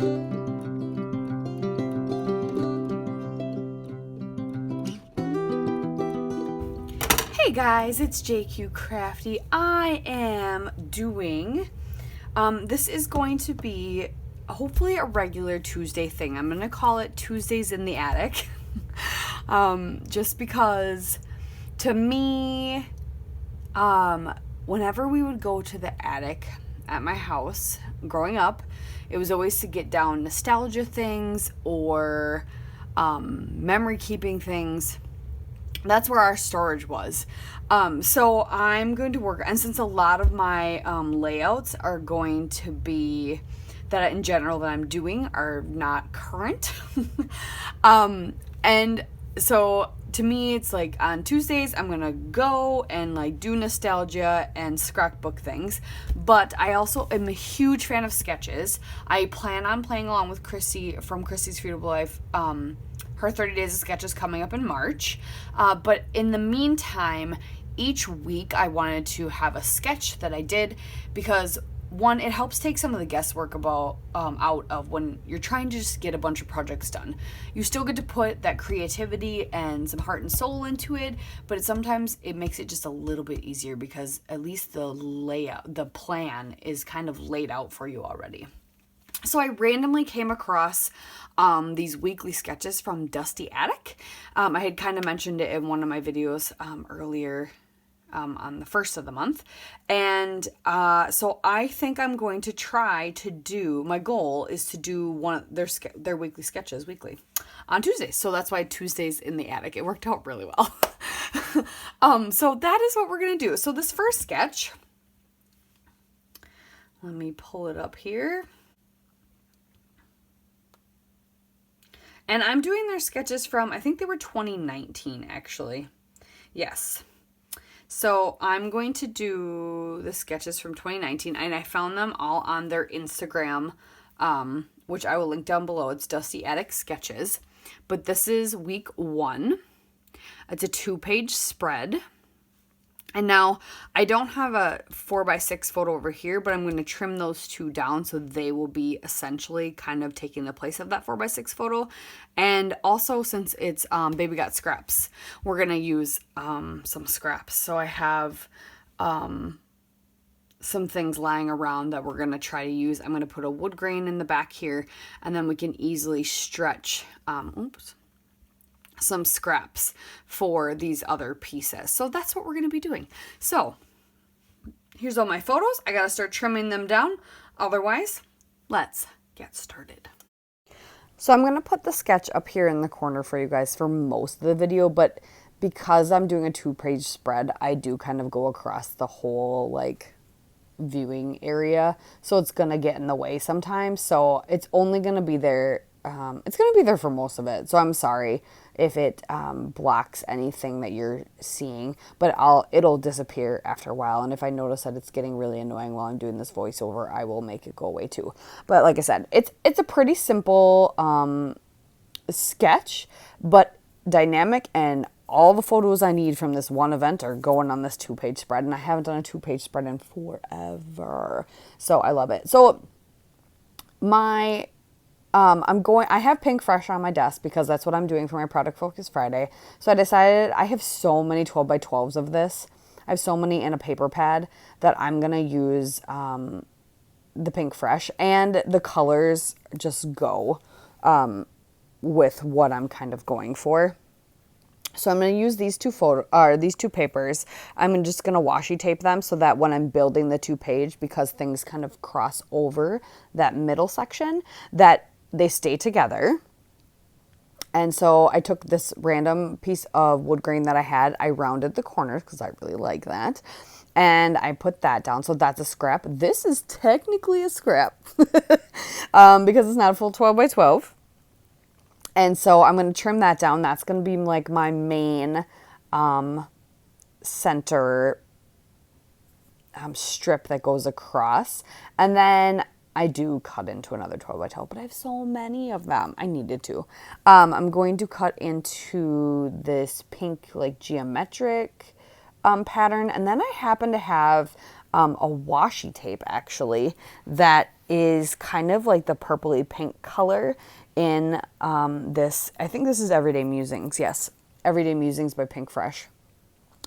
Hey guys, it's JQ Crafty. I am doing, this is going to be hopefully a regular Tuesday thing. I'm going to call it Tuesdays in the Attic. Just because to me, whenever we would go to the attic at my house growing up, it was always to get down nostalgia things or memory keeping things. That's where our storage was. So I'm going to work, and since a lot of my layouts are going to be that in general that I'm doing are not current. And so to me, it's like on Tuesdays, I'm going to go and like do nostalgia and scrapbook things. But I also am a huge fan of sketches. I plan on playing along with Chrissy from Chrissy's Feudable Life. Her 30 Days of Sketches coming up in March. But in the meantime, each week I wanted to have a sketch that I did because, one, it helps take some of the guesswork out of when you're trying to just get a bunch of projects done. You still get to put that creativity and some heart and soul into it, but sometimes it makes it just a little bit easier because at least the layout, the plan is kind of laid out for you already. So I randomly came across these weekly sketches from Dusty Attic. I had kind of mentioned it in one of my videos earlier on the first of the month. And so I think I'm going to try to do, my goal is to do one of their weekly sketches weekly on Tuesdays. So that's why Tuesdays in the Attic. It worked out really well. So that is what we're going to do. So this first sketch, let me pull it up here. And I'm doing their sketches from, I think they were 2019, actually. Yes. So I'm going to do the sketches from 2019, and I found them all on their Instagram, which I will link down below. It's Dusty Attic Sketches. But this is week 1. It's a 2-page spread. And now, I don't have a 4x6 photo over here, but I'm going to trim those 2 down so they will be essentially kind of taking the place of that 4x6 photo. And also, since it's Baby Got Scraps, we're going to use some scraps. So I have some things lying around that we're going to try to use. I'm going to put a wood grain in the back here, and then we can easily stretch, some scraps for these other pieces. So that's what we're going to be doing. So here's all my photos. I got to start trimming them down. Otherwise, let's get started. So I'm going to put the sketch up here in the corner for you guys for most of the video, but because I'm doing a 2-page spread, I do kind of go across the whole like viewing area. So it's going to get in the way sometimes. So it's only going to be there. It's going to be there for most of it. So I'm sorry if it blocks anything that you're seeing, but it'll disappear after a while. And if I notice that it's getting really annoying while I'm doing this voiceover, I will make it go away too. But like I said, it's a pretty simple sketch, but dynamic, and all the photos I need from this one event are going on this 2-page spread, and I haven't done a 2-page spread in forever. So I love it. So I have Pinkfresh on my desk because that's what I'm doing for my Product Focus Friday. So I decided I have so many 12x12s of this. I have so many in a paper pad that I'm going to use the Pinkfresh, and the colors just go with what I'm kind of going for. So I'm going to use these two papers. I'm just going to washi tape them so that when I'm building the 2-page, because things kind of cross over that middle section, that they stay together. And so I took this random piece of wood grain that I had. I rounded the corners because I really like that. And I put that down. So that's a scrap. This is technically a scrap because it's not a full 12x12. And so I'm going to trim that down. That's going to be like my main center strip that goes across. And then I do cut into another 12x12, but I have so many of them. I needed to. I'm going to cut into this pink like geometric pattern. And then I happen to have a washi tape actually that is kind of like the purpley pink color in this. I think this is Everyday Musings. Yes, Everyday Musings by Pink Fresh.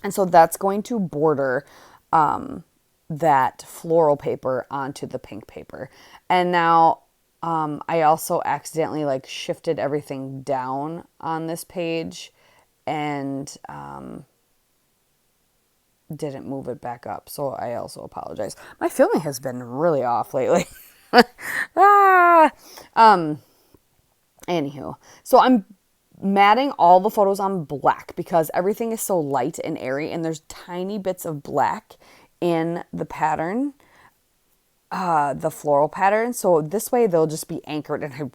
And so that's going to border that floral paper onto the pink paper. And now I also accidentally like shifted everything down on this page and didn't move it back up. So I also apologize. My filming has been really off lately. Anywho, so I'm matting all the photos on black because everything is so light and airy, and there's tiny bits of black in the pattern, the floral pattern. So this way they'll just be anchored, and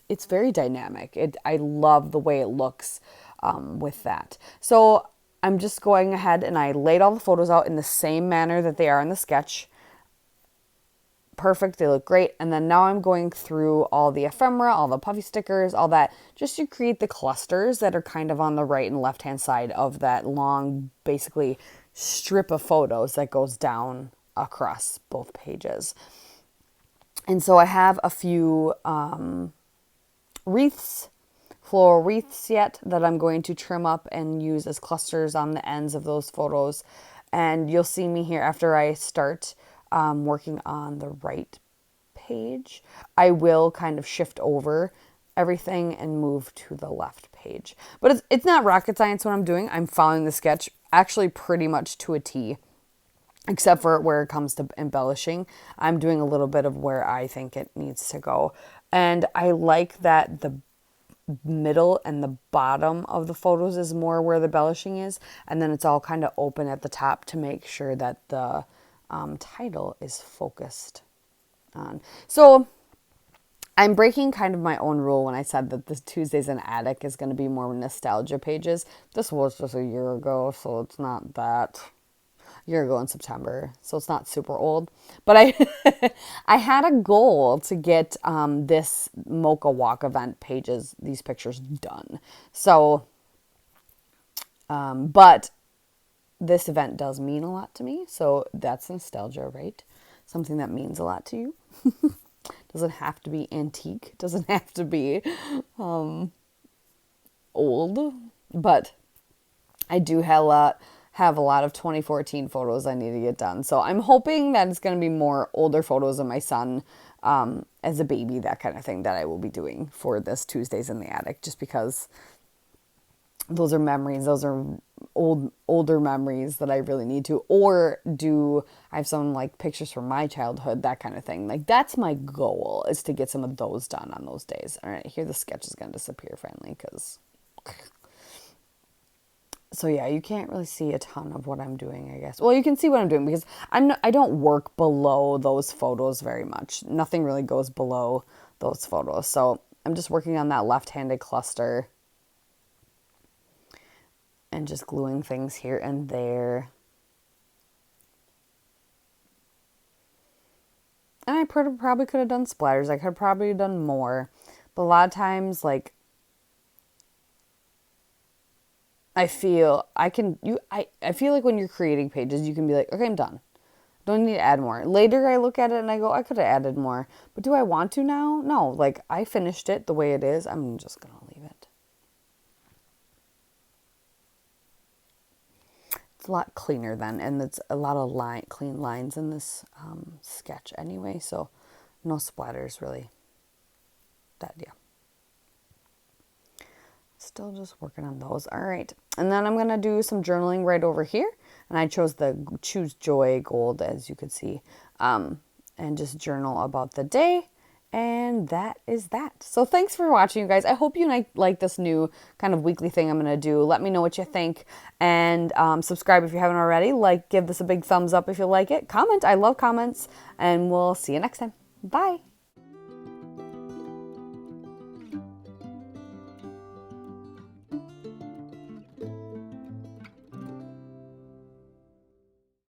it's very dynamic. I love the way it looks with that. So I'm just going ahead and I laid all the photos out in the same manner that they are in the sketch. Perfect, they look great. And then now I'm going through all the ephemera, all the puffy stickers, all that, just to create the clusters that are kind of on the right and left hand side of that long, basically, strip of photos that goes down across both pages. And so I have a few wreaths, floral wreaths yet that I'm going to trim up and use as clusters on the ends of those photos. And you'll see me here after I start working on the right page. I will kind of shift over everything and move to the left page. But it's not rocket science what I'm doing. I'm following the sketch actually pretty much to a T, except for where it comes to embellishing. I'm doing a little bit of where I think it needs to go. And I like that the middle and the bottom of the photos is more where the embellishing is, and then it's all kind of open at the top to make sure that the title is focused on. So I'm breaking kind of my own rule when I said that the Tuesdays in Attic is going to be more nostalgia pages. This was just a year ago, so it's not that. Year ago in September, so it's not super old. But I had a goal to get this Mocha Walk event pages, these pictures done. So, but this event does mean a lot to me, so that's nostalgia, right? Something that means a lot to you. Doesn't have to be antique, doesn't have to be old, but I do have a lot of 2014 photos I need to get done. So I'm hoping that it's going to be more older photos of my son as a baby, that kind of thing that I will be doing for this Tuesdays in the Attic, just because those are memories. Those are older memories that I really need to, or I have some like pictures from my childhood, that kind of thing. Like that's my goal, is to get some of those done on those days. All right, here the sketch is going to disappear finally because... So yeah, you can't really see a ton of what I'm doing, I guess. Well, you can see what I'm doing because I don't work below those photos very much. Nothing really goes below those photos. So I'm just working on that left-handed cluster and just gluing things here and there. And I probably could have done splatters. I could have probably done more. But a lot of times, like, I feel like when you're creating pages, you can be like, okay, I'm done. Don't need to add more. Later, I look at it and I go, I could have added more. But do I want to now? No, like I finished it the way it is. I'm just going to leave it. It's a lot cleaner then. And it's a lot of clean lines in this sketch anyway. So no splatters really. Yeah. Still just working on those. All right. And then I'm going to do some journaling right over here. And I chose the Choose Joy Gold, as you can see, and just journal about the day. And that is that. So thanks for watching, you guys. I hope you like this new kind of weekly thing I'm going to do. Let me know what you think. And subscribe if you haven't already. Give this a big thumbs up if you like it. Comment. I love comments. And we'll see you next time. Bye.